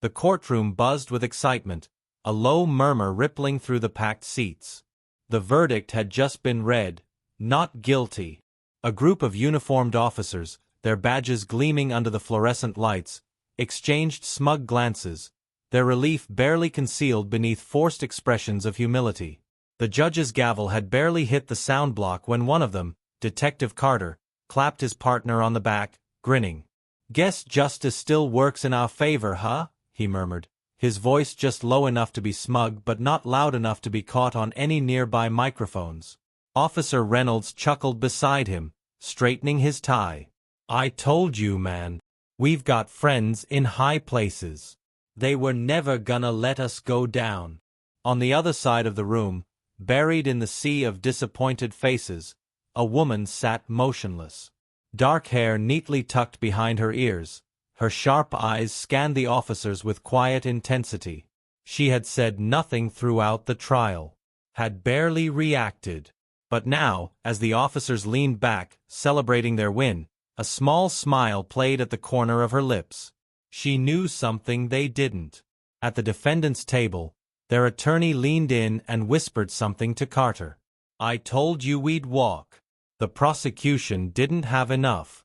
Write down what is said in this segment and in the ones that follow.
The courtroom buzzed with excitement, a low murmur rippling through the packed seats. The verdict had just been read, not guilty. A group of uniformed officers, their badges gleaming under the fluorescent lights, exchanged smug glances, their relief barely concealed beneath forced expressions of humility. The judge's gavel had barely hit the sound block when one of them, Detective Carter, clapped his partner on the back, grinning. "Guess justice still works in our favor, huh?" he murmured, his voice just low enough to be smug but not loud enough to be caught on any nearby microphones. Officer Reynolds chuckled beside him, straightening his tie. "I told you, man. We've got friends in high places. They were never gonna let us go down." On the other side of the room, buried in the sea of disappointed faces, a woman sat motionless. Dark hair neatly tucked behind her ears, her sharp eyes scanned the officers with quiet intensity. She had said nothing throughout the trial, had barely reacted. But now, as the officers leaned back, celebrating their win, a small smile played at the corner of her lips. She knew something they didn't. At the defendant's table, their attorney leaned in and whispered something to Carter. "I told you we'd walk." The prosecution didn't have enough.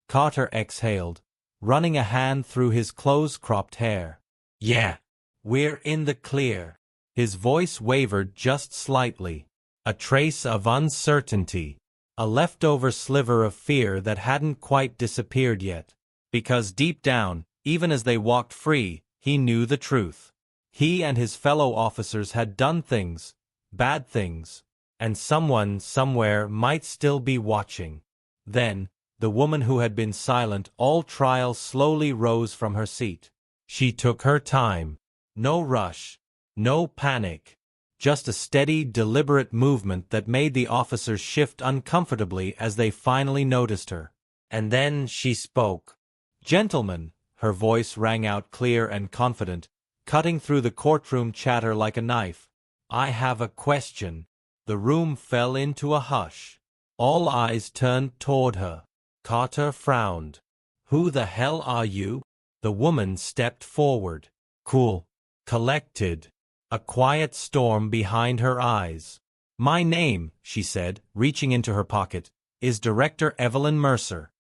Carter exhaled, running a hand through his close-cropped hair. "Yeah, we're in the clear." His voice wavered just slightly. A trace of uncertainty. A leftover sliver of fear that hadn't quite disappeared yet. Because deep down, even as they walked free, he knew the truth. He and his fellow officers had done things, bad things, and someone somewhere might still be watching. Then, the woman who had been silent all trial slowly rose from her seat. She took her time. No rush, no panic. Just a steady, deliberate movement that made the officers shift uncomfortably as they finally noticed her. And then she spoke. "Gentlemen," her voice rang out clear and confident, cutting through the courtroom chatter like a knife. "I have a question." The room fell into a hush. All eyes turned toward her. Carter frowned. "Who the hell are you?" The woman stepped forward. Cool. Collected. A quiet storm behind her eyes. "My name," she said, reaching into her pocket, "is Director Evelyn Mercer."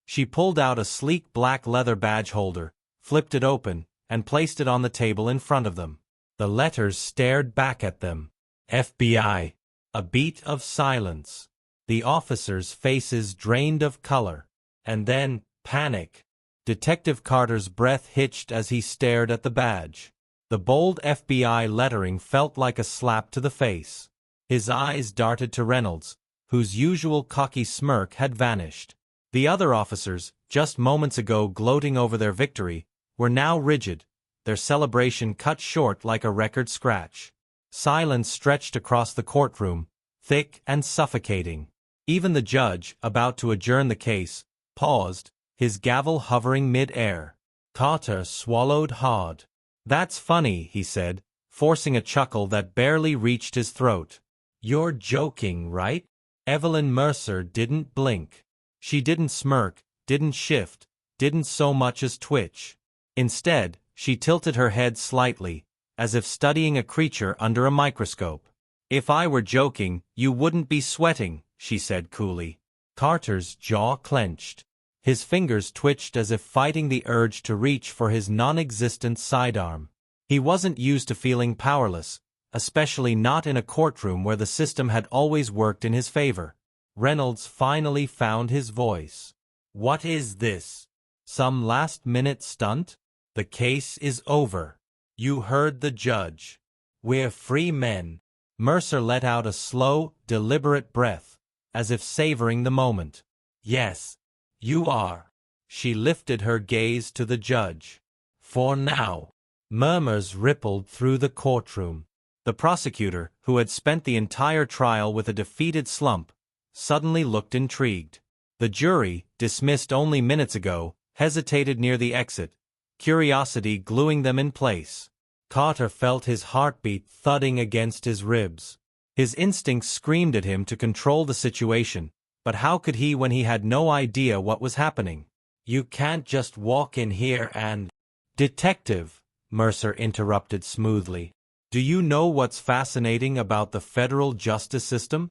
She pulled out a sleek black leather badge holder, flipped it open, and placed it on the table in front of them. The letters stared back at them. FBI. A beat of silence. The officers' faces drained of color. And then, panic. Detective Carter's breath hitched as he stared at the badge. The bold FBI lettering felt like a slap to the face. His eyes darted to Reynolds, whose usual cocky smirk had vanished. The other officers, just moments ago gloating over their victory, were now rigid, their celebration cut short like a record scratch. Silence stretched across the courtroom, thick and suffocating. Even the judge, about to adjourn the case, paused, his gavel hovering mid-air. Carter swallowed hard. "That's funny," he said, forcing a chuckle that barely reached his throat. "You're joking, right?" Evelyn Mercer didn't blink. She didn't smirk, didn't shift, didn't so much as twitch. Instead, she tilted her head slightly, as if studying a creature under a microscope. "If I were joking, you wouldn't be sweating," she said coolly. Carter's jaw clenched. His fingers twitched as if fighting the urge to reach for his non-existent sidearm. He wasn't used to feeling powerless, especially not in a courtroom where the system had always worked in his favor. Reynolds finally found his voice. "What is this? Some last-minute stunt? The case is over. You heard the judge. We're free men." Mercer let out a slow, deliberate breath, as if savoring the moment. "Yes, you are." She lifted her gaze to the judge. "For now." Murmurs rippled through the courtroom. The prosecutor, who had spent the entire trial with a defeated slump, suddenly looked intrigued. The jury, dismissed only minutes ago, hesitated near the exit, curiosity gluing them in place. Carter felt his heartbeat thudding against his ribs. His instincts screamed at him to control the situation, but how could he when he had no idea what was happening? "You can't just walk in here and..." Detective, Mercer interrupted smoothly. Do you know what's fascinating about the federal justice system?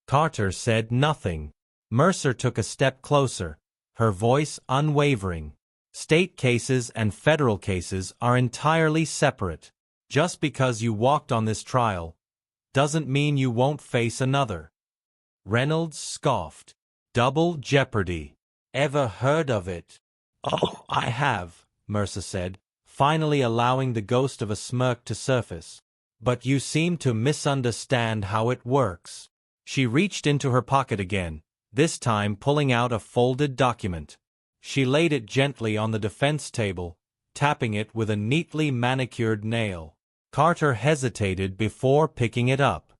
Carter said nothing. Mercer took a step closer, her voice unwavering. State cases and federal cases are entirely separate. Just because you walked on this trial doesn't mean you won't face another. Reynolds scoffed. Double jeopardy. Ever heard of it? Oh, I have, Mercer said, finally allowing the ghost of a smirk to surface. But you seem to misunderstand how it works. She reached into her pocket again, this time pulling out a folded document. She laid it gently on the defense table, tapping it with a neatly manicured nail. Carter hesitated before picking it up.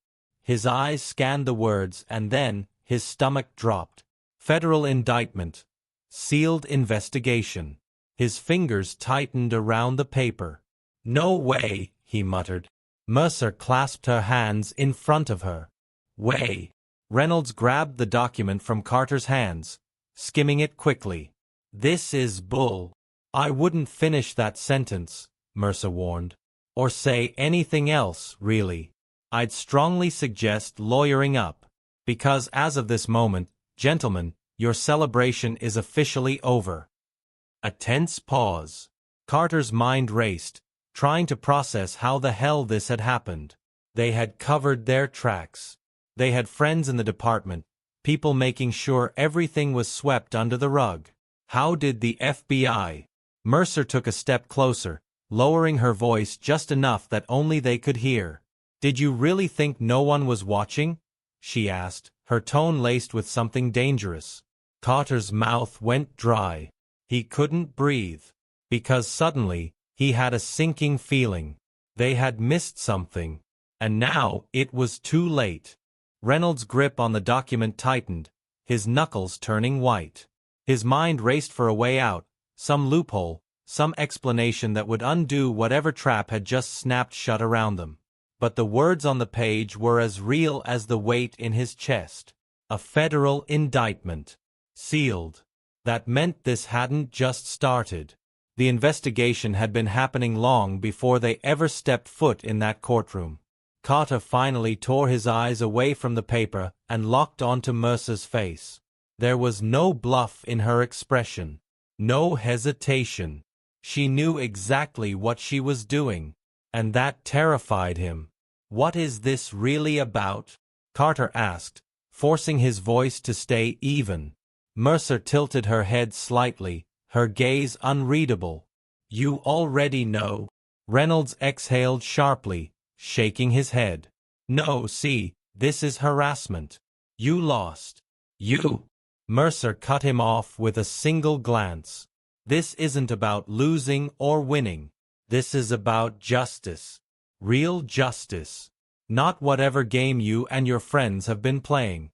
His eyes scanned the words and then his stomach dropped. Federal indictment. Sealed investigation. His fingers tightened around the paper. No way, he muttered. Mercer clasped her hands in front of her. Way. Reynolds grabbed the document from Carter's hands, skimming it quickly. This is bull. I wouldn't finish that sentence, Mercer warned. Or say anything else, really. I'd strongly suggest lawyering up. Because as of this moment, gentlemen, your celebration is officially over. A tense pause. Carter's mind raced, trying to process how the hell this had happened. They had covered their tracks. They had friends in the department, people making sure everything was swept under the rug. How did the FBI? Mercer took a step closer, lowering her voice just enough that only they could hear. Did you really think no one was watching? She asked, her tone laced with something dangerous. Carter's mouth went dry. He couldn't breathe. Because suddenly, he had a sinking feeling. They had missed something. And now, it was too late. Reynolds' grip on the document tightened, his knuckles turning white. His mind raced for a way out, some loophole, some explanation that would undo whatever trap had just snapped shut around them. But the words on the page were as real as the weight in his chest. A federal indictment. Sealed. That meant this hadn't just started. The investigation had been happening long before they ever stepped foot in that courtroom. Carter finally tore his eyes away from the paper and locked onto Mercer's face. There was no bluff in her expression. No hesitation. She knew exactly what she was doing. And that terrified him. What is this really about? Carter asked, forcing his voice to stay even. Mercer tilted her head slightly, her gaze unreadable. You already know. Reynolds exhaled sharply, shaking his head. No, see, this is harassment. You lost. You. Mercer cut him off with a single glance. This isn't about losing or winning. This is about justice. Real justice. Not whatever game you and your friends have been playing.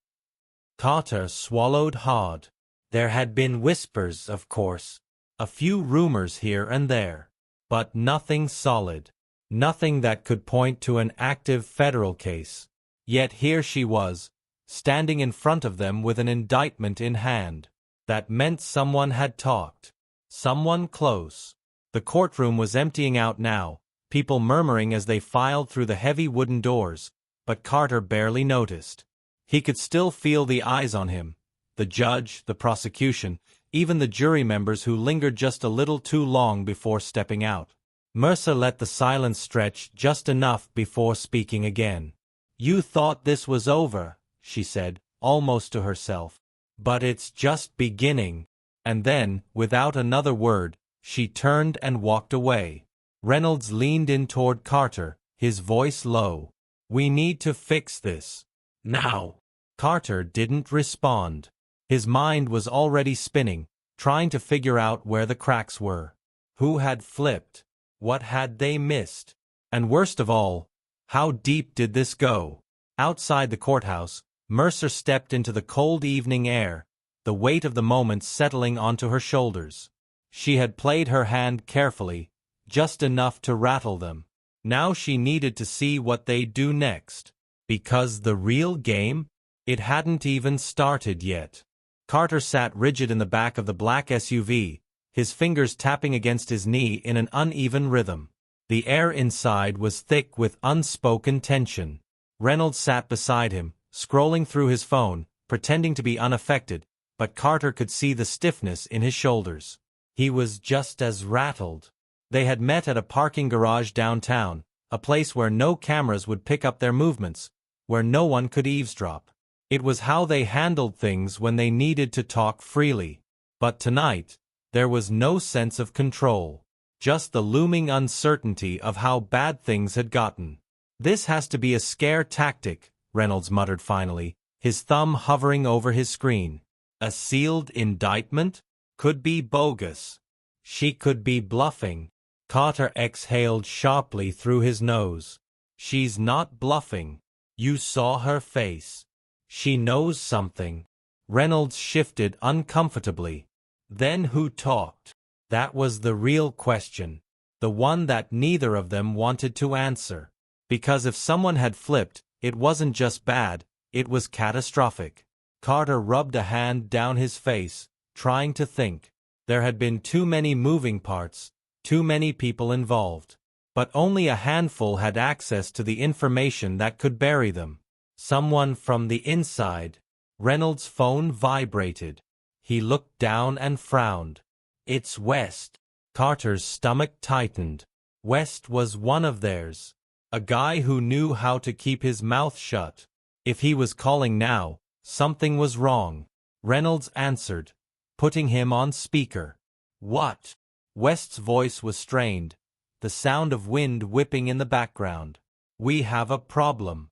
Carter swallowed hard. There had been whispers, of course. A few rumors here and there. But nothing solid. Nothing that could point to an active federal case. Yet here she was, standing in front of them with an indictment in hand. That meant someone had talked. Someone close. The courtroom was emptying out now, people murmuring as they filed through the heavy wooden doors, but Carter barely noticed. He could still feel the eyes on him. The judge, the prosecution, even the jury members who lingered just a little too long before stepping out. Mercer let the silence stretch just enough before speaking again. You thought this was over, she said, almost to herself. But it's just beginning. And then, without another word, she turned and walked away. Reynolds leaned in toward Carter, his voice low. We need to fix this. Now. Carter didn't respond. His mind was already spinning, trying to figure out where the cracks were. Who had flipped? What had they missed? And worst of all, how deep did this go? Outside the courthouse, Mercer stepped into the cold evening air, the weight of the moment settling onto her shoulders. She had played her hand carefully, just enough to rattle them. Now she needed to see what they'd do next. Because the real game? It hadn't even started yet. Carter sat rigid in the back of the black SUV, his fingers tapping against his knee in an uneven rhythm. The air inside was thick with unspoken tension. Reynolds sat beside him, scrolling through his phone, pretending to be unaffected, but Carter could see the stiffness in his shoulders. He was just as rattled. They had met at a parking garage downtown, a place where no cameras would pick up their movements, where no one could eavesdrop. It was how they handled things when they needed to talk freely. But tonight, there was no sense of control, just the looming uncertainty of how bad things had gotten. "This has to be a scare tactic," Reynolds muttered finally, his thumb hovering over his screen. "A sealed indictment? Could be bogus. She could be bluffing." Carter exhaled sharply through his nose. "She's not bluffing. You saw her face. She knows something." Reynolds shifted uncomfortably. Then who talked? That was the real question, the one that neither of them wanted to answer. Because if someone had flipped, it wasn't just bad, it was catastrophic. Carter rubbed a hand down his face, trying to think. There had been too many moving parts, too many people involved. But only a handful had access to the information that could bury them. Someone from the inside. Reynolds' phone vibrated. He looked down and frowned. "It's West." Carter's stomach tightened. West was one of theirs. A guy who knew how to keep his mouth shut. If he was calling now, something was wrong. Reynolds answered, putting him on speaker. "What?" West's voice was strained, the sound of wind whipping in the background. "We have a problem."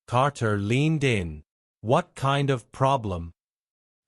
Carter leaned in. "What kind of problem?"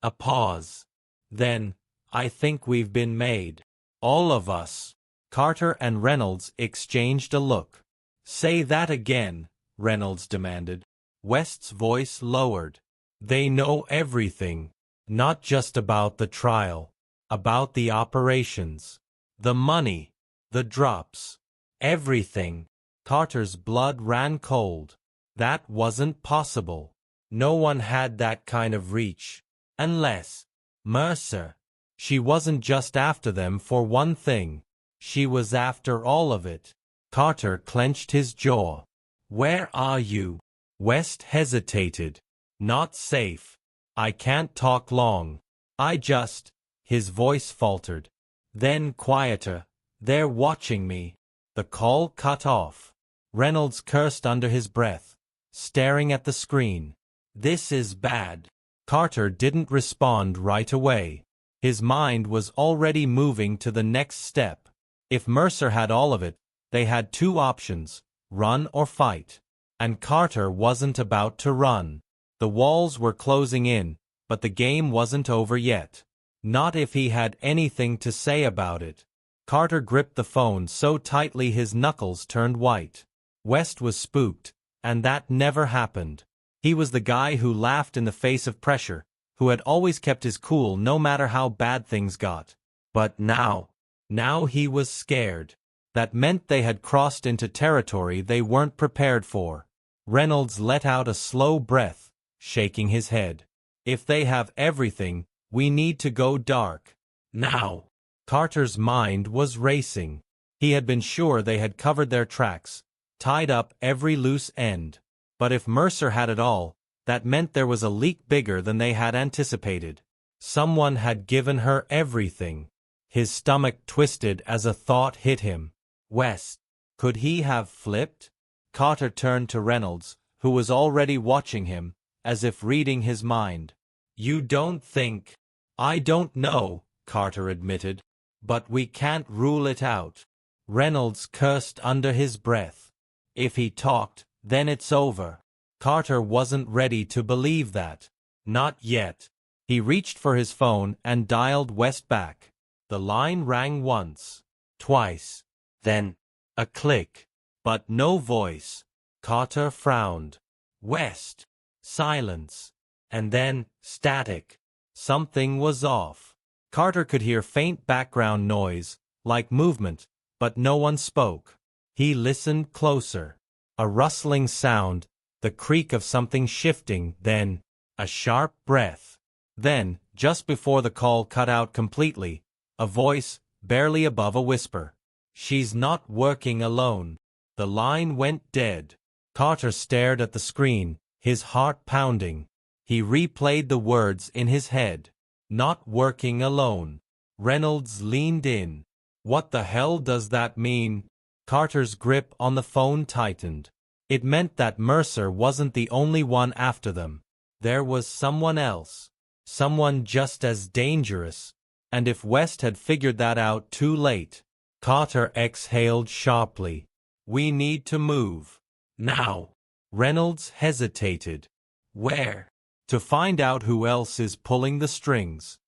A pause. Then, "I think we've been made. All of us." Carter and Reynolds exchanged a look. "Say that again," Reynolds demanded. West's voice lowered. "They know everything. Not just about the trial. About the operations. The money. The drops. Everything." Carter's blood ran cold. That wasn't possible. No one had that kind of reach. Unless Mercer. She wasn't just after them for one thing. She was after all of it. Carter clenched his jaw. "Where are you?" West hesitated. "Not safe. I can't talk long. His voice faltered. Then quieter. "They're watching me." The call cut off. Reynolds cursed under his breath, staring at the screen. "This is bad." Carter didn't respond right away. His mind was already moving to the next step. If Mercer had all of it, they had two options, run or fight. And Carter wasn't about to run. The walls were closing in, but the game wasn't over yet. Not if he had anything to say about it. Carter gripped the phone so tightly his knuckles turned white. West was spooked, and that never happened. He was the guy who laughed in the face of pressure, who had always kept his cool no matter how bad things got. But now he was scared. That meant they had crossed into territory they weren't prepared for. Reynolds let out a slow breath, shaking his head. "If they have everything, we need to go dark. Now." Carter's mind was racing. He had been sure they had covered their tracks, tied up every loose end. But if Mercer had it all, that meant there was a leak bigger than they had anticipated. Someone had given her everything. His stomach twisted as a thought hit him. West. Could he have flipped? Carter turned to Reynolds, who was already watching him, as if reading his mind. "You don't think?" "I don't know," Carter admitted. "But we can't rule it out." Reynolds cursed under his breath. If he talked, then it's over. Carter wasn't ready to believe that. Not yet. He reached for his phone and dialed West back. The line rang once, twice, then a click, but no voice. Carter frowned. West. Silence. And then static. Something was off. Carter could hear faint background noise, like movement, but no one spoke. He listened closer. A rustling sound, the creak of something shifting, then a sharp breath. Then, just before the call cut out completely, A voice, barely above a whisper. "She's not working alone." The line went dead. Carter stared at the screen, his heart pounding. He replayed the words in his head. "Not working alone." Reynolds leaned in. "What the hell does that mean?" Carter's grip on the phone tightened. It meant that Mercer wasn't the only one after them. There was someone else. Someone just as dangerous. And if West had figured that out too late. Carter exhaled sharply. "We need to move. Now." Reynolds hesitated. "Where?" "To find out who else is pulling the strings."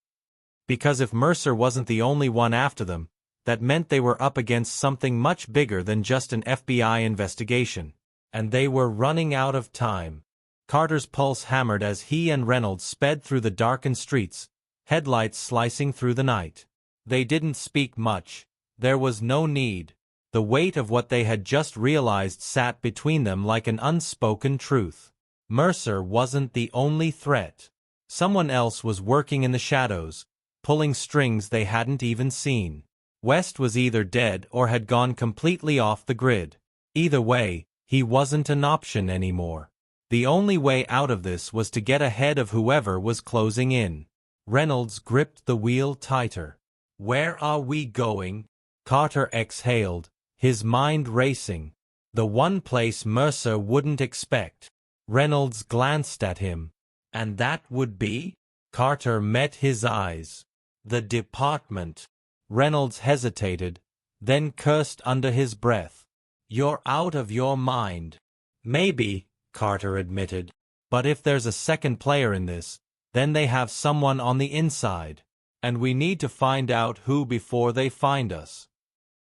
Because if Mercer wasn't the only one after them, that meant they were up against something much bigger than just an FBI investigation. And they were running out of time. Carter's pulse hammered as he and Reynolds sped through the darkened streets, headlights slicing through the night. They didn't speak much. There was no need. The weight of what they had just realized sat between them like an unspoken truth. Mercer wasn't the only threat. Someone else was working in the shadows, pulling strings they hadn't even seen. West was either dead or had gone completely off the grid. Either way, he wasn't an option anymore. The only way out of this was to get ahead of whoever was closing in. Reynolds gripped the wheel tighter. "Where are we going?" Carter exhaled, his mind racing. The one place Mercer wouldn't expect. Reynolds glanced at him. "And that would be?" Carter met his eyes. "The department." Reynolds hesitated, then cursed under his breath. "You're out of your mind." "Maybe," Carter admitted. "But if there's a second player in this, then they have someone on the inside. And we need to find out who before they find us."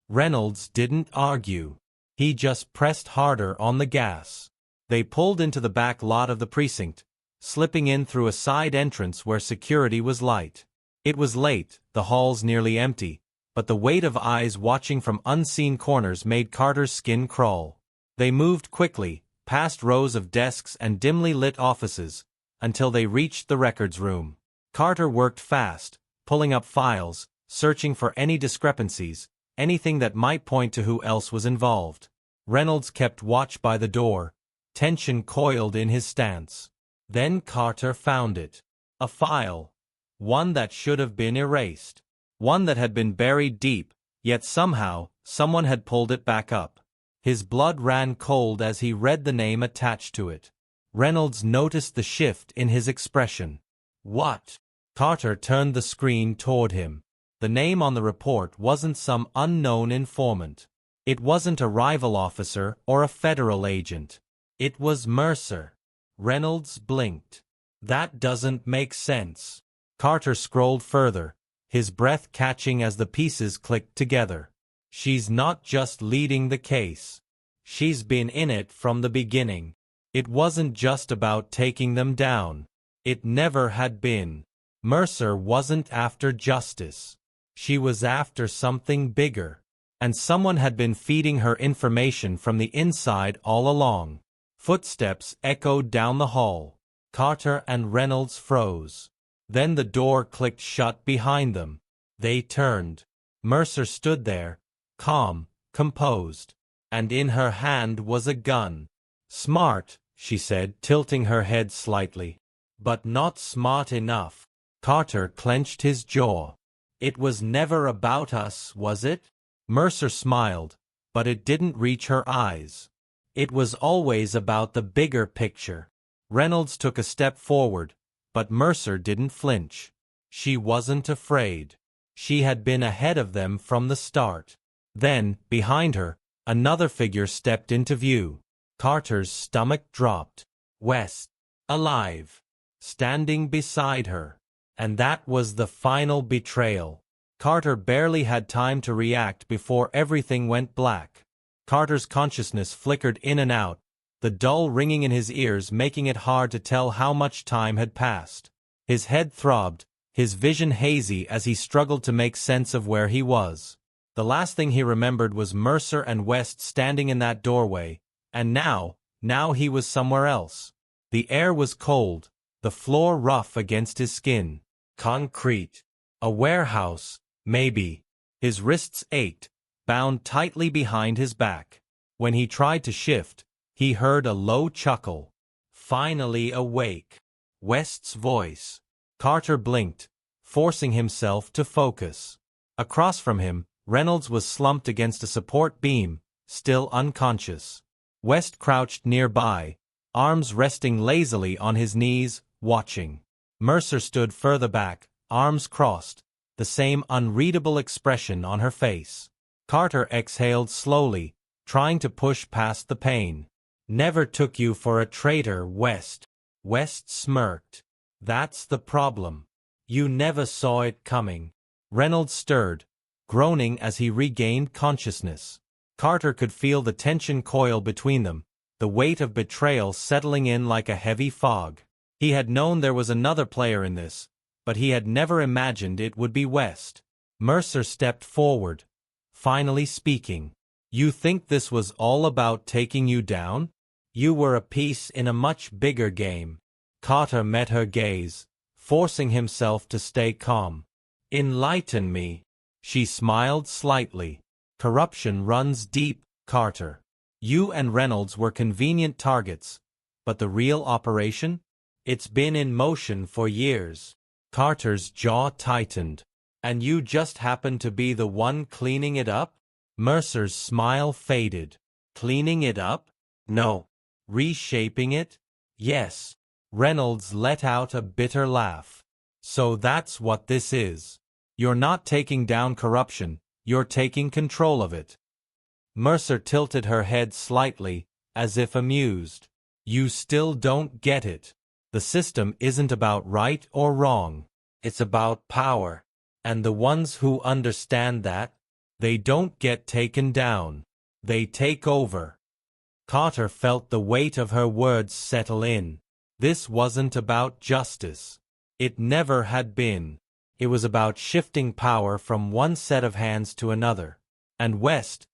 Reynolds didn't argue. He just pressed harder on the gas. They pulled into the back lot of the precinct, slipping in through a side entrance where security was light. It was late, the halls nearly empty, but the weight of eyes watching from unseen corners made Carter's skin crawl. They moved quickly, past rows of desks and dimly lit offices, until they reached the records room. Carter worked fast, pulling up files, searching for any discrepancies, anything that might point to who else was involved. Reynolds kept watch by the door, tension coiled in his stance. Then Carter found it. A file. One that should have been erased. One that had been buried deep, yet somehow, someone had pulled it back up. His blood ran cold as he read the name attached to it. Reynolds noticed the shift in his expression. "What?" Carter turned the screen toward him. The name on the report wasn't some unknown informant. It wasn't a rival officer or a federal agent. It was Mercer. Reynolds blinked. "That doesn't make sense." Carter scrolled further, his breath catching as the pieces clicked together. "She's not just leading the case. She's been in it from the beginning. It wasn't just about taking them down. It never had been. Mercer wasn't after justice. She was after something bigger. And someone had been feeding her information from the inside all along." Footsteps echoed down the hall. Carter and Reynolds froze. Then the door clicked shut behind them. They turned. Mercer stood there, calm, composed. And in her hand was a gun. "Smart," she said, tilting her head slightly. "But not smart enough." Carter clenched his jaw. "It was never about us, was it?" Mercer smiled, but it didn't reach her eyes. "It was always about the bigger picture." Reynolds took a step forward, but Mercer didn't flinch. She wasn't afraid. She had been ahead of them from the start. Then, behind her, another figure stepped into view. Carter's stomach dropped. West. Alive. Standing beside her. And that was the final betrayal. Carter barely had time to react before everything went black. Carter's consciousness flickered in and out, the dull ringing in his ears making it hard to tell how much time had passed. His head throbbed, his vision hazy as he struggled to make sense of where he was. The last thing he remembered was Mercer and West standing in that doorway, and now he was somewhere else. The air was cold, the floor rough against his skin. Concrete. A warehouse, Maybe. His wrists ached, bound tightly behind his back. When he tried to shift, he heard a low chuckle. Finally awake. West's voice. Carter blinked, forcing himself to focus. Across from him, Reynolds was slumped against a support beam, still unconscious. West crouched nearby, arms resting lazily on his knees, watching. Mercer stood further back, arms crossed, the same unreadable expression on her face. Carter exhaled slowly, trying to push past the pain. Never took you for a traitor, West. West smirked. That's the problem. You never saw it coming. Reynolds stirred, groaning as he regained consciousness. Carter could feel the tension coil between them, the weight of betrayal settling in like a heavy fog. He had known there was another player in this, but he had never imagined it would be West. Mercer stepped forward, finally speaking. You think this was all about taking you down? You were a piece in a much bigger game. Carter met her gaze, forcing himself to stay calm. Enlighten me. She smiled slightly. Corruption runs deep, Carter. You and Reynolds were convenient targets, but the real operation? It's been in motion for years. Carter's jaw tightened. And you just happened to be the one cleaning it up? Mercer's smile faded. Cleaning it up? No. Reshaping it? Yes. Reynolds let out a bitter laugh. So that's what this is. You're not taking down corruption, you're taking control of it. Mercer tilted her head slightly, as if amused. You still don't get it. The system isn't about right or wrong. It's about power. And the ones who understand that, they don't get taken down. They take over. Carter felt the weight of her words settle in. This wasn't about justice. It never had been. It was about shifting power from one set of hands to another. And West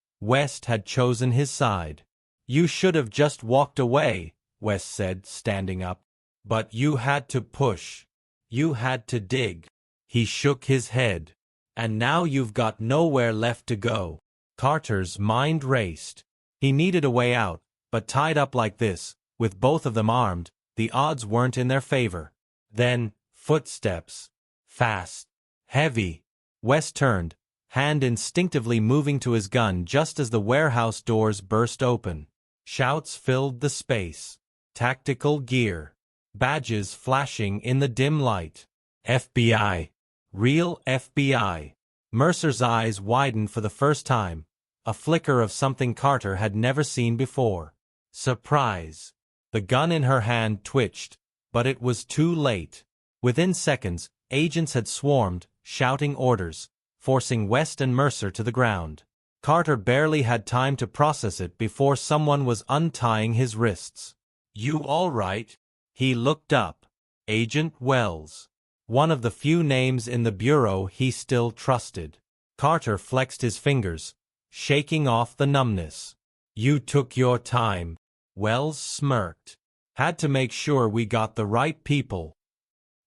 had chosen his side. You should have just walked away, West said, standing up. But you had to push. You had to dig. He shook his head. And now you've got nowhere left to go. Carter's mind raced. He needed a way out, but tied up like this, with both of them armed, the odds weren't in their favor. Then, footsteps. Fast. Heavy. West turned, hand instinctively moving to his gun just as the warehouse doors burst open. Shouts filled the space. Tactical gear. Badges flashing in the dim light. FBI. Real FBI. Mercer's eyes widened for the first time, a flicker of something Carter had never seen before. Surprise. The gun in her hand twitched, but it was too late. Within seconds, agents had swarmed, shouting orders, forcing West and Mercer to the ground. Carter barely had time to process it before someone was untying his wrists. You all right? He looked up. Agent Wells. One of the few names in the bureau he still trusted. Carter flexed his fingers, shaking off the numbness. You took your time. Wells smirked. Had to make sure we got the right people.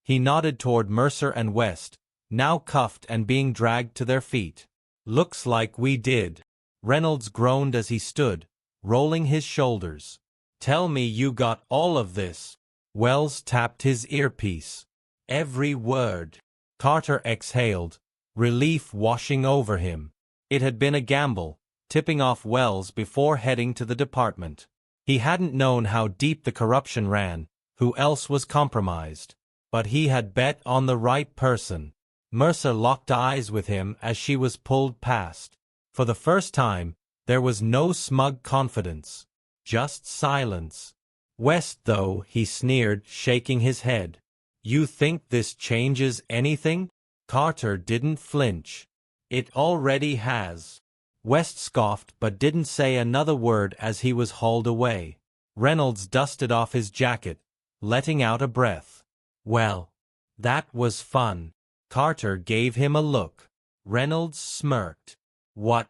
He nodded toward Mercer and West, now cuffed and being dragged to their feet. Looks like we did. Reynolds groaned as he stood, rolling his shoulders. Tell me you got all of this. Wells tapped his earpiece. Every word. Carter exhaled, relief washing over him. It had been a gamble, tipping off Wells before heading to the department. He hadn't known how deep the corruption ran, who else was compromised. But he had bet on the right person. Mercer locked eyes with him as she was pulled past. For the first time, there was no smug confidence. Just silence. West, though, he sneered, shaking his head. You think this changes anything? Carter didn't flinch. It already has. West scoffed but didn't say another word as he was hauled away. Reynolds dusted off his jacket, letting out a breath. Well, that was fun. Carter gave him a look. Reynolds smirked. What?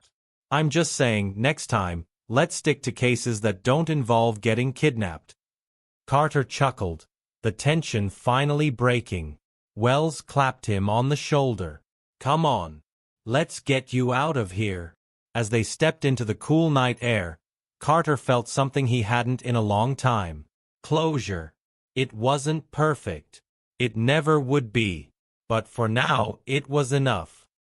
I'm just saying, next time, let's stick to cases that don't involve getting kidnapped. Carter chuckled, the tension finally breaking. Wells clapped him on the shoulder. Come on. Let's get you out of here. As they stepped into the cool night air, Carter felt something he hadn't in a long time. Closure. It wasn't perfect. It never would be. But for now, it was enough.